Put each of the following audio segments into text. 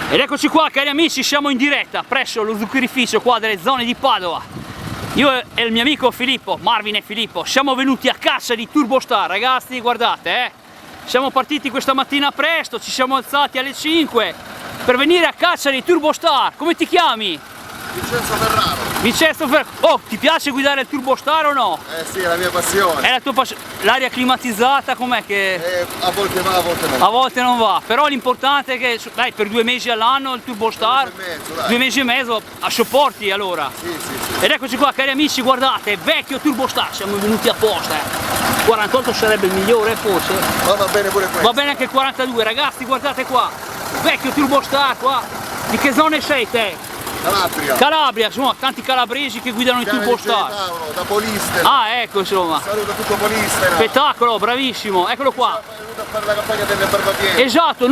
Ed eccoci qua cari amici, siamo in diretta presso lo zuccherificio qua delle zone di Padova. Io e il mio amico Filippo, Marvin e Filippo, siamo venuti a caccia di Turbostar, ragazzi, guardate siamo partiti questa mattina presto, ci siamo alzati alle 5 per venire a caccia di Turbostar. Come ti chiami? Vincenzo Ferraro. Vincenzo Ferraro. Oh, ti piace guidare il Turbostar o no? Sì, è la mia passione. È la tua passione. L'aria climatizzata com'è che... a volte va, a volte non va. A volte non va, però l'importante è che, dai, per 2 mesi all'anno il Turbostar, 2 mesi e mezzo, a sopporti allora. Sì. Ed eccoci qua cari amici, guardate, vecchio Turbostar, siamo venuti apposta. 48 sarebbe il migliore forse. Ma va bene pure questo. Va bene anche il 42, ragazzi, guardate qua, vecchio Turbostar qua. Di che zone sei te? Calabria. Calabria, insomma, tanti calabresi che guidano il Turbostar. Da Polistena. Ah, ecco, insomma. Saluto tutto Polistena. Spettacolo, bravissimo, eccolo qua. È venuto a fare la campagna delle barbabiene. Esatto,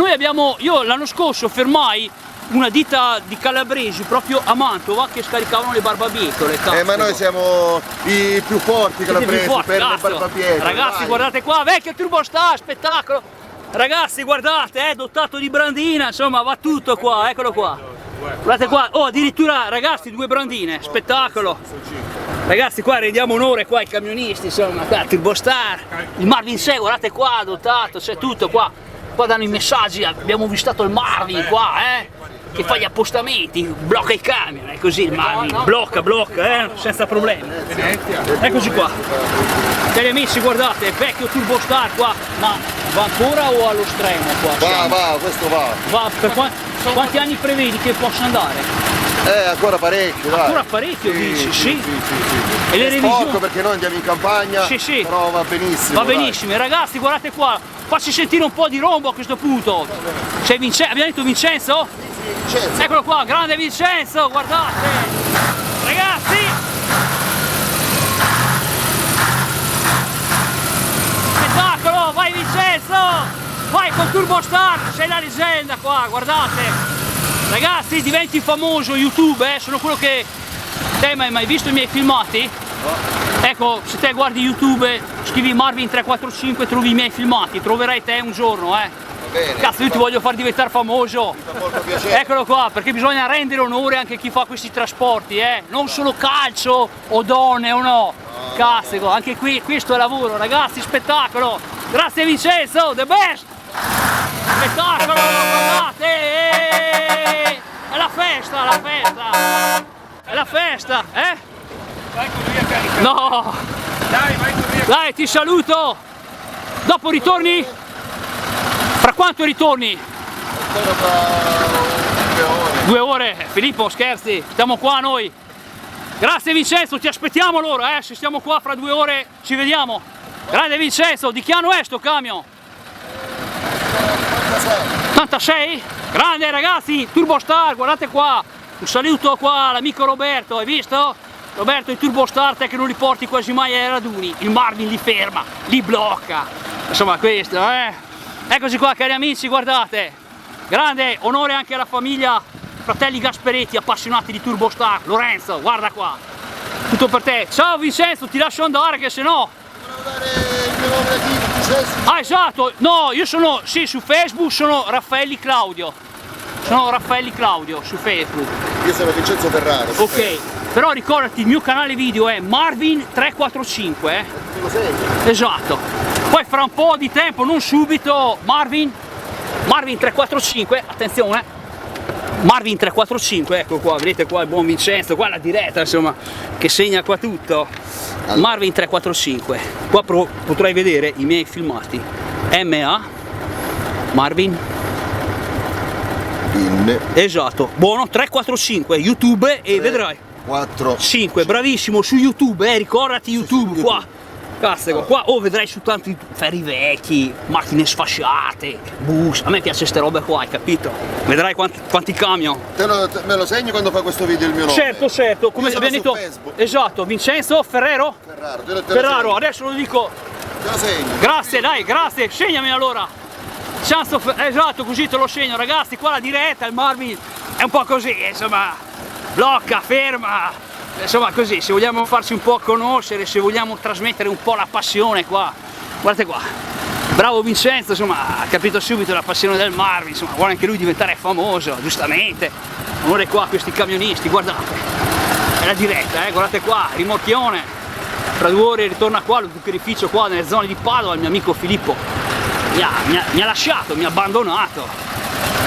io l'anno scorso fermai una ditta di calabresi proprio a Mantova che scaricavano le barbabietole. Ma noi siamo i più forti calabresi per le barbabietole. Ragazzi, vai. Guardate qua, vecchio Turbostar, spettacolo. Ragazzi, guardate, dotato di brandina, insomma, va tutto qua, eccolo qua. Guardate qua, oh addirittura ragazzi 2 brandine, spettacolo! Ragazzi qua rendiamo onore qua ai camionisti, insomma, qua Turbostar, il Marvin 6, guardate qua, dotato, c'è tutto qua, qua danno i messaggi, abbiamo avvistato il Marvin qua, che fa gli appostamenti, blocca i camion, è così il Marvin, blocca, senza problemi. Eccoci qua, cari amici guardate, vecchio Turbostar qua, ma va ancora o allo stremo qua? Va, questo va. Va, per quanti anni prevedi che possa andare? Ancora parecchio, dai. Ancora parecchio dici? Sì. E le revisioni? Poco perché noi andiamo in campagna, sì. Però va benissimo. Va benissimo, ragazzi guardate qua, facci sentire un po' di rombo a questo punto. Sei Vincenzo, abbiamo detto Vincenzo? Sì, Vincenzo. Eccolo qua, grande Vincenzo, guardate! Ragazzi! Spettacolo, vai Vincenzo! Vai con Turbostar, sei la leggenda qua, guardate! Ragazzi, diventi famoso YouTube, sono quello che... Te hai mai visto i miei filmati? No. Ecco, se te guardi YouTube, scrivi Marvin 345, trovi i miei filmati, troverai te un giorno, Va bene, cazzo, io ti voglio far diventare famoso. Mi fa molto piacere. Eccolo qua, perché bisogna rendere onore anche a chi fa questi trasporti, Non solo calcio o donne o no. Cazzo, anche qui, questo è lavoro, ragazzi, spettacolo. Grazie Vincenzo, the best! Spettacolo, guardate! È la festa, È la festa, Vai con via carica. No! Dai, vai con via. Dai, ti saluto! Dopo ritorni? Fra quanto ritorni? Ancora fra 2 ore. 2 ore? Filippo, scherzi, stiamo qua noi. Grazie Vincenzo, ti aspettiamo allora, se stiamo qua fra 2 ore ci vediamo. Grande Vincenzo, di che anno è sto camion? 86? Grande ragazzi, Turbostar, guardate qua, un saluto qua all'amico Roberto, hai visto? Roberto, il Turbostar te che non li porti quasi mai ai raduni, il Marvin li ferma, li blocca, insomma questo, Eccoci qua cari amici, guardate, grande onore anche alla famiglia Fratelli Gasperetti, appassionati di Turbostar, Lorenzo, guarda qua, tutto per te, ciao Vincenzo, ti lascio andare che se no... Ah esatto, no, io sono, sì, su Facebook sono Raffaelli Claudio su Facebook. Io sono Vincenzo Ferraro. Ok, però ricordati il mio canale video è Marvin 345, Lo sei? Esatto, poi fra un po' di tempo, non subito, Marvin 345, attenzione, Marvin 345, ecco qua, vedete qua il buon Vincenzo, qua la diretta insomma, che segna qua tutto. Marvin 345, qua potrai vedere i miei filmati. MA Marvin esatto, buono, 345 YouTube e 3, vedrai 4 5, bravissimo su YouTube, ricordati YouTube qua. Cazzo, qua vedrai su tanti ferri vecchi, macchine sfasciate, bus, a me piace ste robe qua, hai capito? Vedrai quanti camion. Me lo segni quando fa questo video il mio nome? Certo, come abbiamo detto. Facebook. Esatto, Vincenzo Ferraro? Ferraro, adesso lo dico. Te lo segno. Grazie, dai, grazie, segnami allora. Esatto, così te lo segno, ragazzi, qua la diretta, il Marvin è un po' così, insomma, blocca, ferma. Insomma così, se vogliamo farci un po' conoscere, se vogliamo trasmettere un po' la passione qua, guardate qua. Bravo Vincenzo, insomma, ha capito subito la passione del Marvi, insomma, vuole anche lui diventare famoso, giustamente. Amore qua questi camionisti, guardate, è la diretta, guardate qua, rimorchione, fra 2 ore ritorna qua, lo zuccherificio qua nelle zone di Padova, il mio amico Filippo mi ha lasciato, mi ha abbandonato.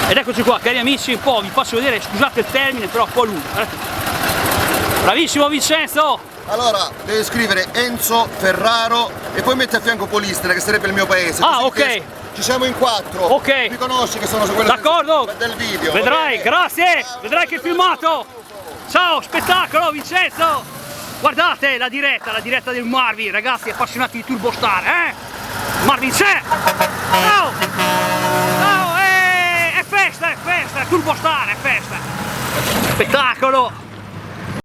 Ed eccoci qua, cari amici, un po' vi faccio vedere, scusate il termine, però un po' lungo. Bravissimo Vincenzo! Allora, devi scrivere Enzo Ferraro e poi metti a fianco Polistena, che sarebbe il mio paese. Ah, così ok. Ci siamo in 4. Ok. Mi conosci che sono su quello D'accordo. del video. Vedrai, grazie. Vedrai che filmato. Ciao, spettacolo Vincenzo. Guardate la diretta del Marvi, ragazzi appassionati di Turbostar, Marvi c'è. Ciao. Ciao, è festa, Turbostar, è festa. Spettacolo.